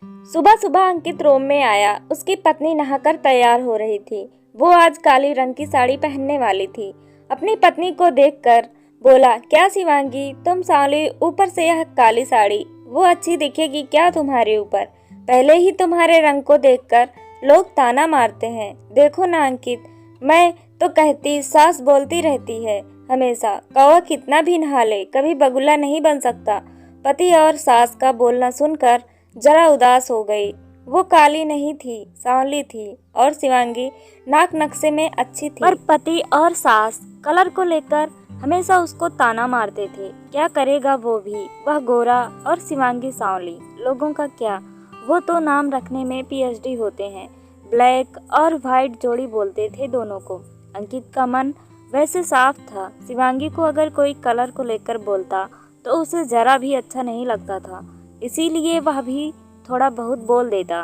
सुबह सुबह अंकित रूम में आया। उसकी पत्नी नहाकर तैयार हो रही थी। वो आज काली रंग की साड़ी पहनने वाली थी। अपनी पत्नी को देखकर बोला, क्या शिवांगी, तुम साली, ऊपर से यह काली साड़ी, वो अच्छी दिखेगी क्या तुम्हारे ऊपर? पहले ही तुम्हारे रंग को देखकर लोग ताना मारते हैं। देखो ना अंकित, मैं तो कहती, सास बोलती रहती है हमेशा, कौवा कितना भी नहा ले कभी बगुला नहीं बन सकता। पति और सास का बोलना सुनकर जरा उदास हो गई। वो काली नहीं थी, सांवली थी और शिवांगी नाक नक्शे में अच्छी थी, पर पति और सास कलर को लेकर हमेशा उसको ताना मारते थे। क्या करेगा वो भी, वह गोरा और शिवांगी सांवली। लोगों का क्या, वो तो नाम रखने में पीएचडी होते हैं। ब्लैक और वाइट जोड़ी बोलते थे दोनों को। अंकित का मन वैसे साफ था। शिवांगी को अगर कोई कलर को लेकर बोलता तो उसे जरा भी अच्छा नहीं लगता था, इसीलिए वह भी थोड़ा बहुत बोल देता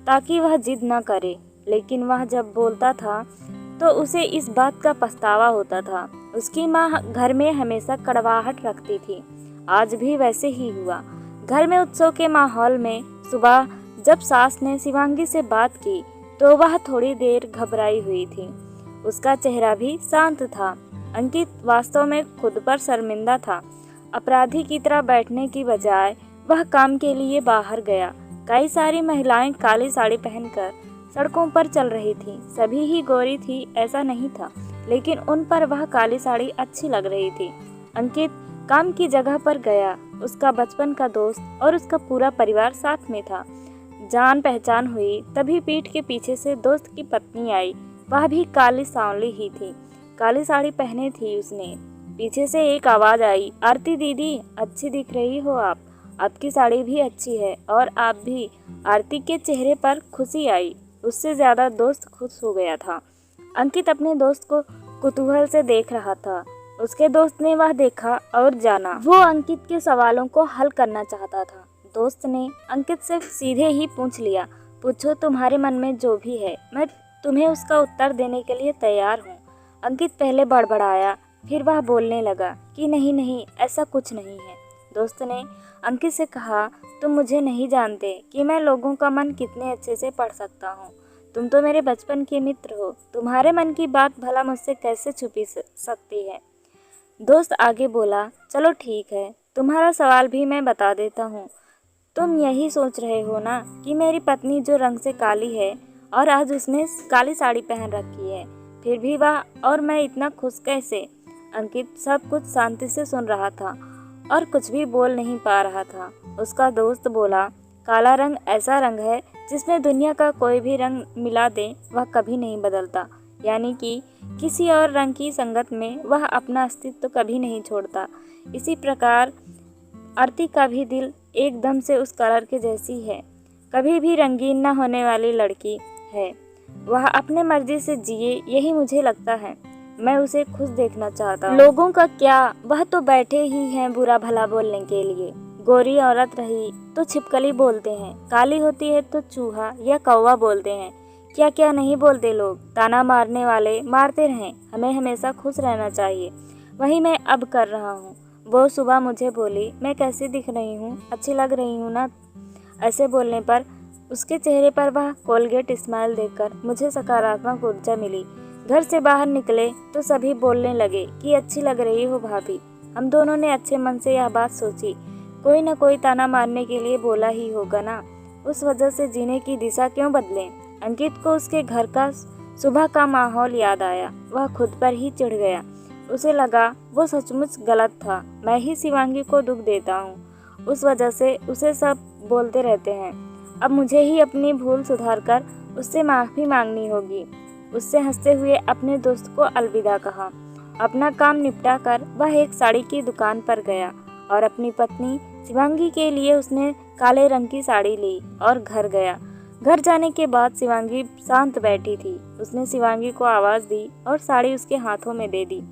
ताकि वह जिद न करे। लेकिन वह जब बोलता था तो उसे इस बात का पछतावा होता था। उसकी माँ घर में हमेशा कड़वाहट रखती थी। आज भी वैसे ही हुआ। घर में उत्सव के माहौल में सुबह जब सास ने शिवांगी से बात की तो वह थोड़ी देर घबराई हुई थी। उसका चेहरा भी शांत था। अंकित वास्तव में खुद पर शर्मिंदा था। अपराधी की तरह बैठने की बजाय वह काम के लिए बाहर गया। कई सारी महिलाएं काली साड़ी पहनकर सड़कों पर चल रही थी। सभी ही गोरी थी ऐसा नहीं था, लेकिन उन पर वह काली साड़ी अच्छी लग रही थी। अंकित काम की जगह पर गया। उसका बचपन का दोस्त और उसका पूरा परिवार साथ में था। जान पहचान हुई तभी पीठ के पीछे से दोस्त की पत्नी आई। वह भी काली सांवली ही थी। काली साड़ी पहनी थी उसने। पीछे से एक आवाज आई, आरती दीदी, अच्छी दिख रही हो आप, आपकी साड़ी भी अच्छी है और आप भी। आरती के चेहरे पर खुशी आई। उससे ज्यादा दोस्त खुश हो गया था। अंकित अपने दोस्त को कुतूहल से देख रहा था। उसके दोस्त ने वह देखा और जाना। वो अंकित के सवालों को हल करना चाहता था। दोस्त ने अंकित से सीधे ही पूछ लिया, पूछो तुम्हारे मन में जो भी है, मैं तुम्हें उसका उत्तर देने के लिए तैयार हूँ। अंकित पहले बड़बड़ाया, फिर वह बोलने लगा कि नहीं नहीं, ऐसा कुछ नहीं है। दोस्त ने अंकित से कहा, तुम मुझे नहीं जानते कि मैं लोगों का मन कितने अच्छे से पढ़ सकता हूँ। तुम तो मेरे बचपन के मित्र हो। तुम्हारे मन की बात भला मुझसे कैसे छुपी सकती है? दोस्त आगे बोला, चलो ठीक है, तुम्हारा सवाल भी मैं बता देता हूँ। तुम यही सोच रहे हो ना कि मेरी पत्नी जो रंग से काली है और आज उसने काली साड़ी पहन रखी है, फिर भी वह और मैं इतना खुश कैसे? अंकित सब कुछ शांति से सुन रहा था और कुछ भी बोल नहीं पा रहा था। उसका दोस्त बोला, काला रंग ऐसा रंग है जिसमें दुनिया का कोई भी रंग मिला दे वह कभी नहीं बदलता, यानी कि किसी और रंग की संगत में वह अपना अस्तित्व कभी नहीं छोड़ता। इसी प्रकार आरती का भी दिल एकदम से उस कलर के जैसी है, कभी भी रंगीन न होने वाली लड़की है। वह अपने मर्जी से जिए, यही मुझे लगता है। मैं उसे खुश देखना चाहता हूँ। लोगों का क्या, वह तो बैठे ही हैं बुरा भला बोलने के लिए। गोरी औरत रही तो छिपकली बोलते हैं, काली होती है तो चूहा या कौवा बोलते हैं। क्या क्या नहीं बोलते लोग। ताना मारने वाले मारते रहें, हमें हमेशा खुश रहना चाहिए। वही मैं अब कर रहा हूँ। वो सुबह मुझे बोली, मैं कैसी दिख रही हूँ, अच्छी लग रही हूँ ना? ऐसे बोलने पर उसके चेहरे पर वह कोलगेट स्माइल देखकर मुझे सकारात्मक ऊर्जा मिली। घर से बाहर निकले तो सभी बोलने लगे कि अच्छी लग रही हो भाभी। हम दोनों ने अच्छे मन से यह बात सोची, कोई न कोई ताना मारने के लिए बोला ही होगा ना, उस वजह से जीने की दिशा क्यों बदलें? अंकित को उसके घर का सुबह का माहौल याद आया। वह खुद पर ही चिढ़ गया। उसे लगा वो सचमुच गलत था। मैं ही शिवांगी को दुख देता हूँ, उस वजह से उसे सब बोलते रहते हैं। अब मुझे ही अपनी भूल सुधार कर उससे माफ़ी मांगनी होगी। उससे हंसते हुए अपने दोस्त को अलविदा कहा। अपना काम निपटा कर वह एक साड़ी की दुकान पर गया और अपनी पत्नी शिवांगी के लिए उसने काले रंग की साड़ी ली और घर गया। घर जाने के बाद शिवांगी शांत बैठी थी। उसने शिवांगी को आवाज़ दी और साड़ी उसके हाथों में दे दी।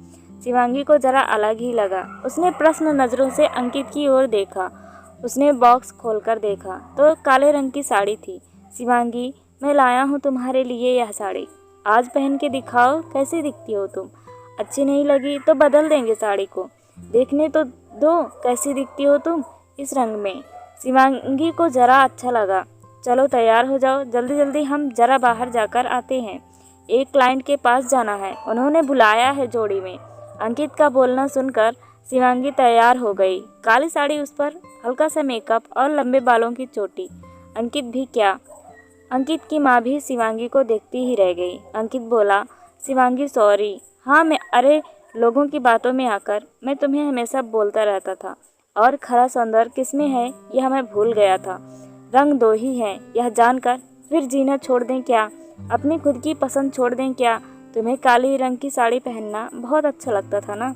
शिवांगी को जरा अलग ही लगा। उसने प्रश्न नज़रों से अंकित की ओर देखा। उसने बॉक्स खोलकर देखा तो काले रंग की साड़ी थी। शिवांगी, मैं लाया हूँ तुम्हारे लिए यह साड़ी, आज पहन के दिखाओ कैसी दिखती हो तुम। अच्छी नहीं लगी तो बदल देंगे साड़ी को, देखने तो दो कैसी दिखती हो तुम इस रंग में। शिवांगी को जरा अच्छा लगा। चलो तैयार हो जाओ, जल्दी जल्दी हम जरा बाहर जाकर आते हैं, एक क्लाइंट के पास जाना है, उन्होंने बुलाया है जोड़ी में। अंकित का बोलना सुनकर शिवांगी तैयार हो गई। काली साड़ी, उस पर हल्का सा मेकअप और लंबे बालों की चोटी। अंकित भी क्या, अंकित की माँ भी शिवांगी को देखती ही रह गई। अंकित बोला, शिवांगी सॉरी। हाँ मैं, अरे लोगों की बातों में आकर मैं तुम्हें हमेशा बोलता रहता था, और खरा सौंदर्य किसमें है यह मैं भूल गया था। रंग दो ही हैं यह जानकर फिर जीना छोड़ दें क्या, अपनी खुद की पसंद छोड़ दें क्या। तुम्हें काली रंग की साड़ी पहनना बहुत अच्छा लगता था ना,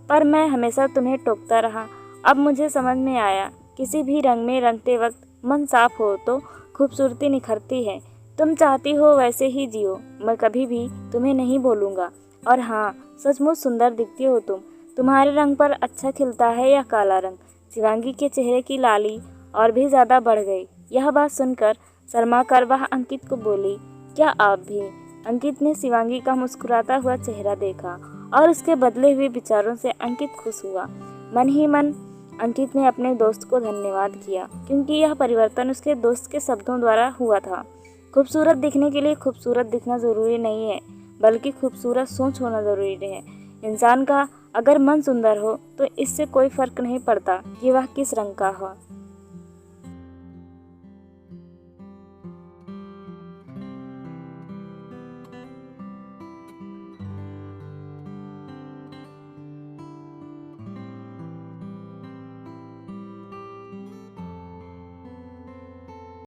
पर मैं हमेशा तुम्हें टोकता रहा। अब मुझे समझ में आया, किसी भी रंग में रंगते वक्त मन साफ हो तो खूबसूरती निखरती है। तुम चाहती हो वैसे ही जियो, मैं कभी भी तुम्हें नहीं बोलूँगा। और हाँ, सचमुच सुंदर दिखती हो तुम। तुम्हारे रंग पर अच्छा खिलता है यह काला रंग। शिवांगी के चेहरे की लाली और भी ज़्यादा बढ़ गई। यह बात सुनकर शर्मा कर वह अंकित को बोली, क्या आप भी। अंकित ने शिवांगी का मुस्कुराता हुआ चेहरा देखा और उसके बदले हुए विचारों से अंकित खुश हुआ। मन ही मन अंकित ने अपने दोस्त को धन्यवाद किया, क्योंकि यह परिवर्तन उसके दोस्त के शब्दों द्वारा हुआ था। खूबसूरत दिखने के लिए खूबसूरत दिखना ज़रूरी नहीं है, बल्कि खूबसूरत सोच होना ज़रूरी है। इंसान का अगर मन सुंदर हो तो इससे कोई फर्क नहीं पड़ता कि वह किस रंग का हो।